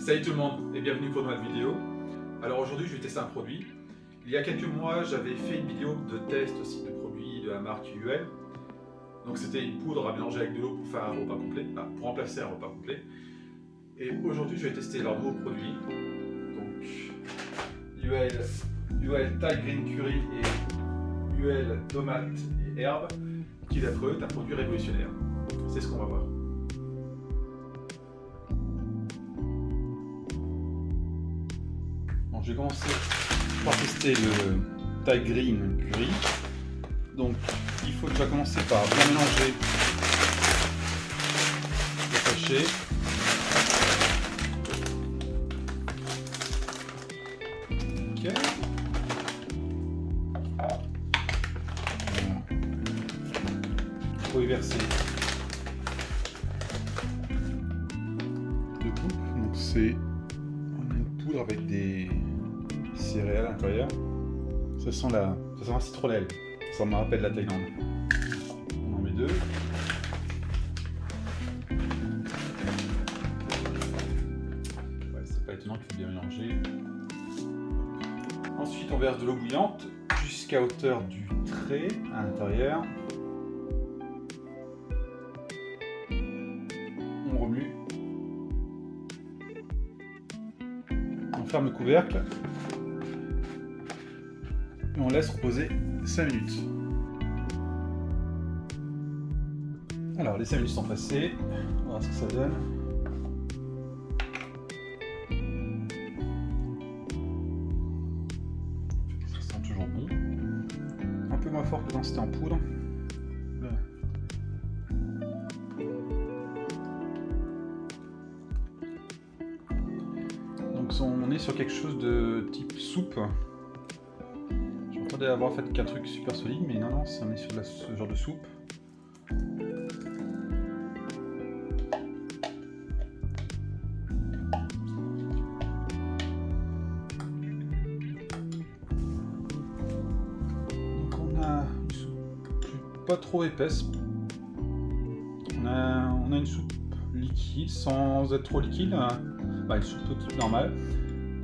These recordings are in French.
Salut tout le monde et bienvenue pour une nouvelle vidéo. Alors aujourd'hui je vais tester un produit. Il y a quelques mois j'avais fait une vidéo de test aussi de produits de la marque UL. Donc c'était une poudre à mélanger avec de l'eau pour faire un repas complet, pour remplacer un repas complet. Et aujourd'hui je vais tester leur nouveau produit. Donc UL Thai Green Curry et UL Tomate et Herbe, qui d'après eux est un produit révolutionnaire. C'est ce qu'on va voir. Je vais commencer par tester le Thai Green Curry. Donc il faut déjà commencer par bien mélanger le sachet. Ok. Il faut y verser 2 coupes. Donc c'est une poudre avec des céréales à l'intérieur. Ça sent un citronnelle. Ça me rappelle la Thaïlande. On en met 2. Ouais, c'est pas étonnant qu'il faut bien mélanger. Ensuite, on verse de l'eau bouillante jusqu'à hauteur du trait à l'intérieur. On remue. On ferme le couvercle. Et on laisse reposer 5 minutes. Alors les 5 minutes sont passées, on va voir ce que ça donne. Ça sent toujours bon. Un peu moins fort que quand c'était en poudre. Donc on est sur quelque chose de type soupe. Je m'attendais à avoir fait qu'un truc super solide, mais non, on est sur ce genre de soupe. Donc on a une soupe pas trop épaisse. On a une soupe liquide, sans être trop liquide. Une soupe type normale.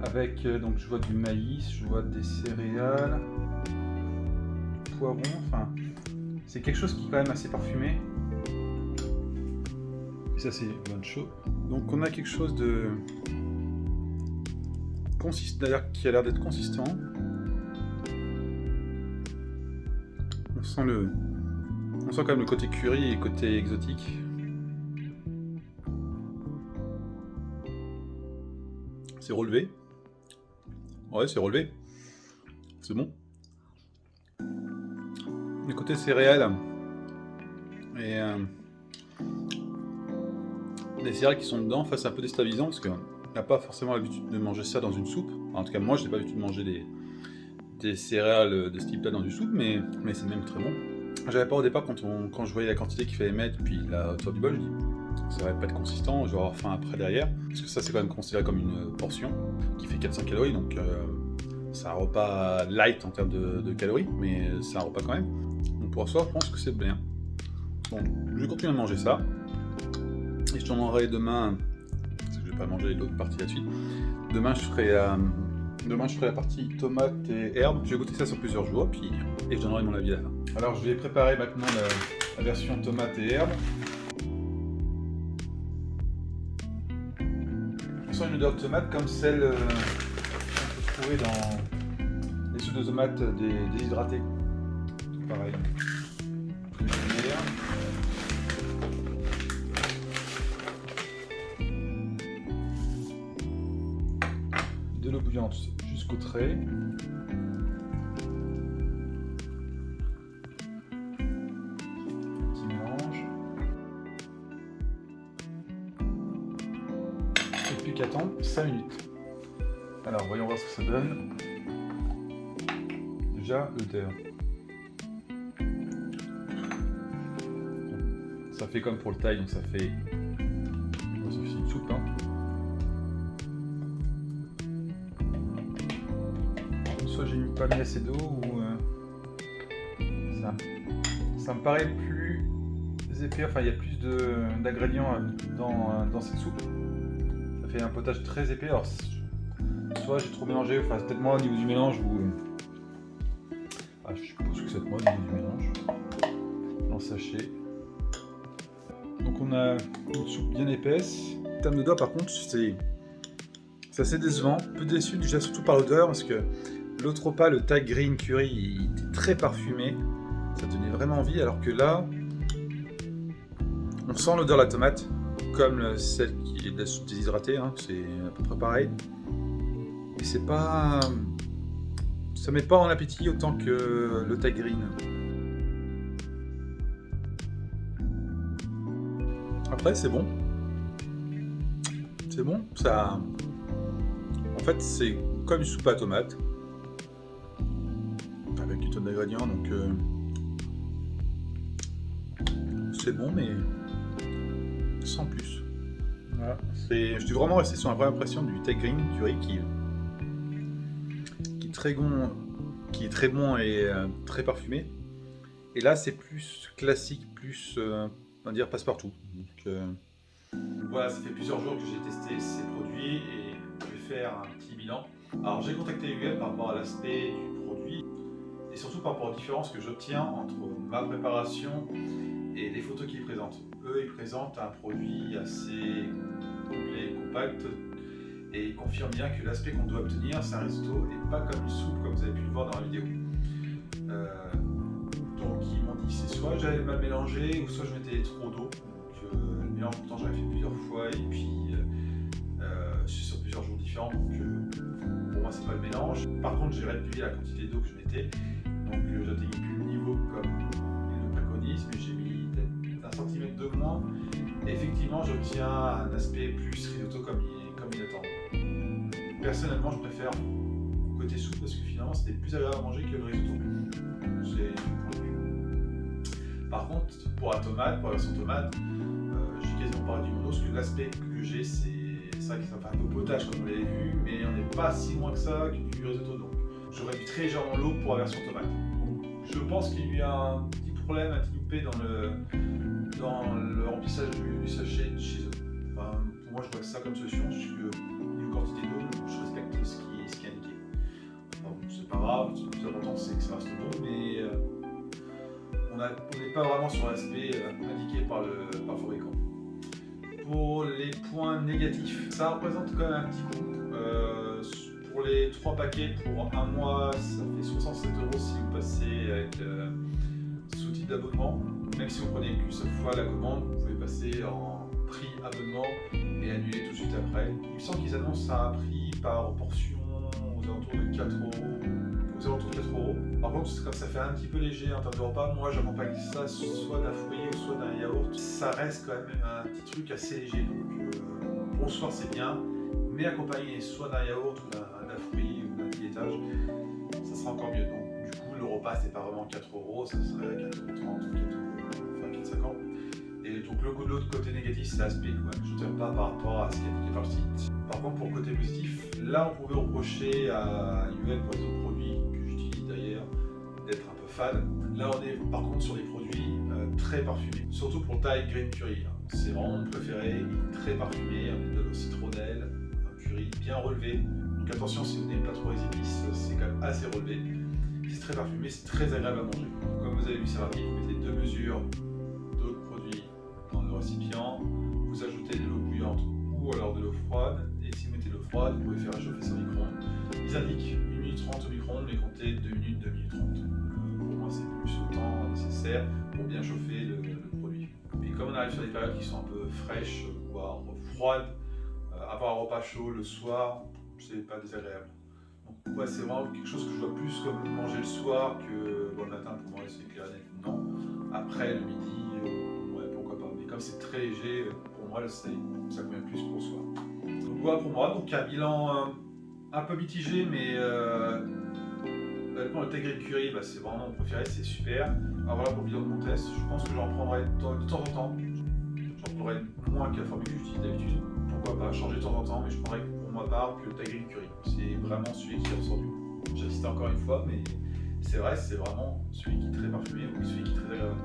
Avec, donc je vois du maïs, je vois des céréales, du poivron, enfin c'est quelque chose qui est quand même assez parfumé. Et ça c'est une bonne chose. Donc on a quelque chose de consistant, d'ailleurs qui a l'air d'être consistant. On sent quand même le côté curry et le côté exotique. C'est relevé. Ouais, c'est relevé. C'est bon. Le côté céréales et les céréales qui sont dedans, c'est un peu déstabilisant parce qu'on n'a pas forcément l'habitude de manger ça dans une soupe. En tout cas, moi, je n'ai pas l'habitude de manger des céréales de ce type-là dans une soupe, mais c'est même très bon. J'avais pas au départ quand je voyais la quantité qu'il fallait mettre puis la hauteur du bol, je dis ça va pas être consistant, je vais avoir faim après derrière. Parce que ça, c'est quand même considéré comme une portion qui fait 400 calories, donc c'est un repas light en termes de calories, mais c'est un repas quand même. Donc pour ça, je pense que c'est bien. Bon, je vais continuer à manger ça. Et je tournerai demain, parce que je vais pas manger l'autre partie la suite. Demain, je ferai la partie tomate et herbe. Je vais goûter ça sur plusieurs jours, et je donnerai mon avis à la fin. Alors, je vais préparer maintenant la version tomate et herbe. On sent une odeur de tomate comme celle qu'on peut trouver dans les soupes de tomates déshydratées. Pareil. De l'eau bouillante jusqu'au trait. Petit mélange. Et puis qu'attendre 5 minutes. Alors voyons voir ce que ça donne. Déjà l'odeur. Ça fait comme pour le thaï, donc ça fait une soupe. Hein. Soit j'ai pas mis assez d'eau ou ça me paraît plus épais, enfin il y a plus d'ingrédients dans cette soupe. Ça fait un potage très épais. Alors, soit j'ai trop mélangé, enfin c'est peut-être moi au niveau du mélange ou... je suppose que c'est moi au niveau du mélange. En sachet. Donc on a une soupe bien épaisse. En termes d'odeur par contre, c'est assez décevant. Un peu déçu déjà surtout par l'odeur parce que l'autre repas, le Thai Green Curry, il était très parfumé. Ça donnait vraiment envie alors que là, on sent l'odeur de la tomate comme celle qui est de la soupe déshydratée. Hein. C'est à peu près pareil. Mais c'est pas... Ça met pas en appétit autant que le Thai Green. Après, c'est bon. C'est bon. Ça... En fait, c'est comme une soupe à tomates. Avec une tonne d'ingrédients, donc... C'est bon, mais... sans plus. Voilà. Je suis vraiment resté sur la première impression du Thai Green Curry qui est très bon et très parfumé. Et là, c'est plus classique, plus, on va dire, passe-partout. Donc, voilà, ça fait plusieurs jours que j'ai testé ces produits et je vais faire un petit bilan. Alors, j'ai contacté UL par rapport à l'aspect du produit et surtout par rapport aux différences que j'obtiens entre ma préparation et les photos qu'ils présentent. Eux, ils présentent un produit assez complet, compact, et ils confirment bien que l'aspect qu'on doit obtenir, c'est un risotto et pas comme une soupe comme vous avez pu le voir dans la vidéo. Donc ils m'ont dit que c'est soit j'avais mal mélangé ou soit je mettais trop d'eau. Donc le mélange pourtant j'avais fait plusieurs fois et puis je suis sur plusieurs jours différents, donc pour moi c'est pas le mélange. Par contre j'ai réduit la quantité d'eau que je mettais, donc j'atteignais plus le niveau comme ils le préconisent, mais j'ai mis un centimètre de moins. Et effectivement j'obtiens un aspect plus risotto comme il attend. Personnellement, je préfère côté soupe parce que finalement c'était plus agréable à manger que le risotto. Par contre, pour la tomate, pour la version tomate, j'ai quasiment parlé du mono parce que l'aspect que j'ai, c'est ça qui fait un peu potage comme vous l'avez vu, mais on n'est pas si loin que ça que du risotto. Donc j'aurais dû très légèrement l'eau pour la version tomate. Donc, je pense qu'il y a un petit problème, un petit loupé dans le remplissage du sachet chez eux. Enfin, pour moi, je vois ça comme solution. Quantité d'eau, je respecte ce qui est indiqué. Bon, c'est pas grave, le plus important c'est que ça reste bon, mais on n'est pas vraiment sur l'aspect indiqué par le fabricant. Pour les points négatifs, ça représente quand même un petit coût. Pour les 3 paquets, pour un mois, ça fait 67 € si vous passez avec sous titre d'abonnement. Même si vous prenez qu'une seule fois la commande, vous pouvez passer en prix abonnement et annuler tout de suite après. Il me semble qu'ils annoncent un prix par portion aux alentours de 4 €. Par contre, comme ça fait un petit peu léger en termes de repas, moi j'accompagne ça soit d'un fruit ou soit d'un yaourt. Ça reste quand même un petit truc assez léger. Donc pour le soir c'est bien, mais accompagné soit d'un yaourt ou d'un fruit ou d'un filetage, ça sera encore mieux. Donc du coup le repas c'est pas vraiment 4 €, ça serait 4,30 €, 4,50 €. Et donc l'autre côté négatif, c'est l'aspect que je ne tiens pas par rapport à ce qui est indiqué par le site. Par contre, pour le côté positif, là on pouvait reprocher à UL pour les autres produits que j'utilise d'ailleurs d'être un peu fade. Là on est par contre sur des produits très parfumés, surtout pour le Thai Green Curry. C'est vraiment mon préféré, il est très parfumé, on est de citronnelle, un curry bien relevé. Donc attention, si vous n'aimez pas trop les épices, c'est quand même assez relevé. C'est très parfumé, c'est très agréable à manger. Comme vous avez vu, c'est rapide, vous mettez 2 mesures dans le récipient, vous ajoutez de l'eau bouillante ou alors de l'eau froide, et si vous mettez de l'eau froide, vous pouvez faire réchauffer ça au micro-ondes. Ils indiquent 1 minute 30 au micro-ondes, mais comptez 2 minutes, 2 minutes 30. Pour moi, c'est plus le temps nécessaire pour bien chauffer le produit. Et comme on arrive sur des périodes qui sont un peu fraîches, voire froides, avoir un repas chaud le soir, c'est pas désagréable. Donc ouais, c'est vraiment quelque chose que je vois plus comme manger le soir que le matin pour manger c'est clair et net. Non. Après le midi, comme c'est très léger, pour moi ça convient plus pour le soir. Donc voilà pour moi, donc un bilan un peu mitigé, mais honnêtement le Thai Green Curry, c'est vraiment mon préféré, c'est super. Alors voilà pour le bilan de mon test, je pense que j'en prendrai de temps en temps. J'en prendrai moins que la formule que j'utilise d'habitude. Pourquoi pas changer de temps en temps, mais je prendrai pour ma part que le Thai Green Curry. C'est vraiment celui qui ressort du lot. J'insiste encore une fois, mais c'est vrai, c'est vraiment celui qui est très parfumé ou celui qui est très agréable.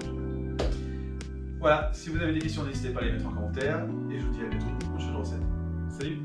Voilà, si vous avez des questions, n'hésitez pas à les mettre en commentaire. Et je vous dis à bientôt pour une prochaine recette. Salut!